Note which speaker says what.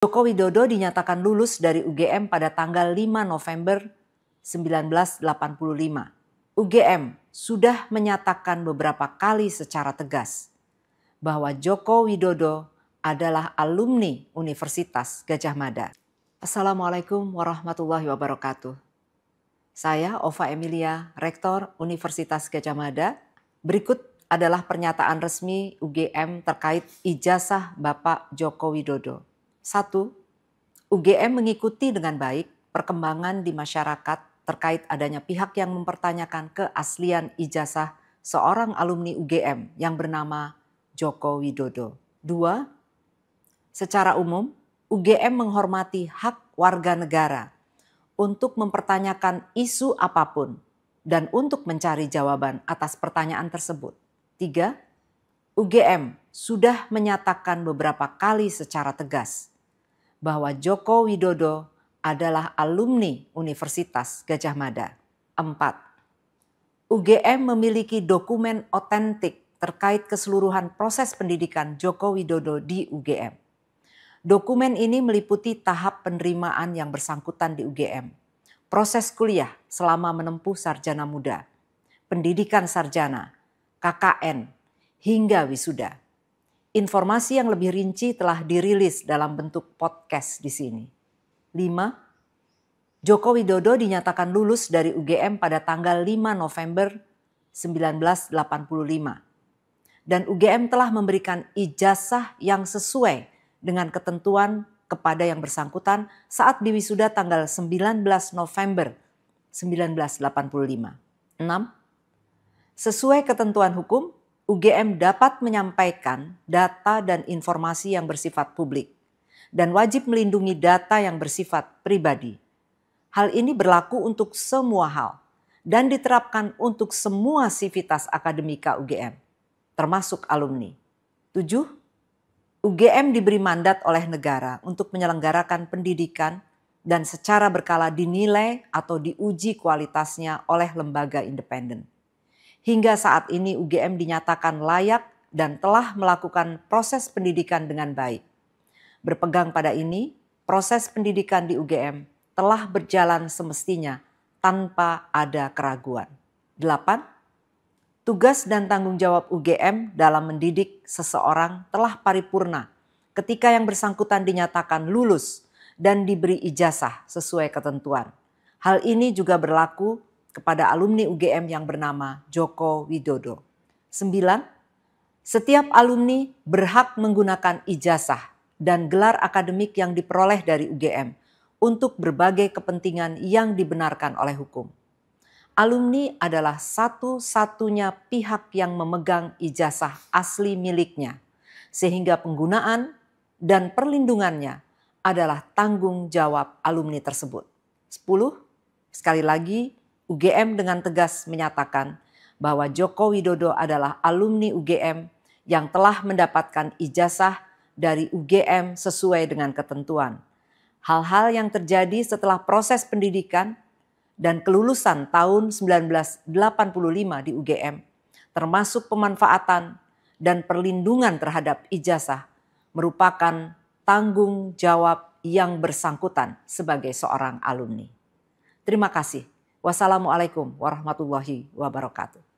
Speaker 1: Joko Widodo dinyatakan lulus dari UGM pada tanggal 5 November 1985. UGM sudah menyatakan beberapa kali secara tegas bahwa Joko Widodo adalah alumni Universitas Gadjah Mada. Assalamualaikum warahmatullahi wabarakatuh. Saya Ova Emilia, Rektor Universitas Gadjah Mada. Berikut adalah pernyataan resmi UGM terkait ijazah Bapak Joko Widodo. 1. UGM mengikuti dengan baik perkembangan di masyarakat terkait adanya pihak yang mempertanyakan keaslian ijazah seorang alumni UGM yang bernama Joko Widodo. 2. Secara umum, UGM menghormati hak warga negara untuk mempertanyakan isu apapun dan untuk mencari jawaban atas pertanyaan tersebut. 3. UGM sudah menyatakan beberapa kali secara tegas bahwa Joko Widodo adalah alumni Universitas Gadjah Mada. 4. UGM memiliki dokumen otentik terkait keseluruhan proses pendidikan Joko Widodo di UGM. Dokumen ini meliputi tahap penerimaan yang bersangkutan di UGM, proses kuliah selama menempuh sarjana muda, pendidikan sarjana, KKN, hingga wisuda. Informasi yang lebih rinci telah dirilis dalam bentuk podcast di sini. 5. Joko Widodo dinyatakan lulus dari UGM pada tanggal 5 November 1985. Dan UGM telah memberikan ijazah yang sesuai dengan ketentuan kepada yang bersangkutan saat diwisuda tanggal 19 November 1985. 6. Sesuai ketentuan hukum, UGM dapat menyampaikan data dan informasi yang bersifat publik dan wajib melindungi data yang bersifat pribadi. Hal ini berlaku untuk semua hal dan diterapkan untuk semua sivitas akademika UGM, termasuk alumni. 7. UGM diberi mandat oleh negara untuk menyelenggarakan pendidikan dan secara berkala dinilai atau diuji kualitasnya oleh lembaga independen. Hingga saat ini UGM dinyatakan layak dan telah melakukan proses pendidikan dengan baik. Berpegang pada ini, proses pendidikan di UGM telah berjalan semestinya tanpa ada keraguan. 8. Tugas dan tanggung jawab UGM dalam mendidik seseorang telah paripurna ketika yang bersangkutan dinyatakan lulus dan diberi ijazah sesuai ketentuan. Hal ini juga berlaku kepada alumni UGM yang bernama Joko Widodo. 9. Setiap alumni berhak menggunakan ijazah dan gelar akademik yang diperoleh dari UGM untuk berbagai kepentingan yang dibenarkan oleh hukum. Alumni adalah satu-satunya pihak yang memegang ijazah asli miliknya, sehingga penggunaan dan perlindungannya adalah tanggung jawab alumni tersebut. 10. Sekali lagi, UGM dengan tegas menyatakan bahwa Joko Widodo adalah alumni UGM yang telah mendapatkan ijazah dari UGM sesuai dengan ketentuan. Hal-hal yang terjadi setelah proses pendidikan dan kelulusan tahun 1985 di UGM, termasuk pemanfaatan dan perlindungan terhadap ijazah, merupakan tanggung jawab yang bersangkutan sebagai seorang alumni. Terima kasih. Wassalamualaikum warahmatullahi wabarakatuh.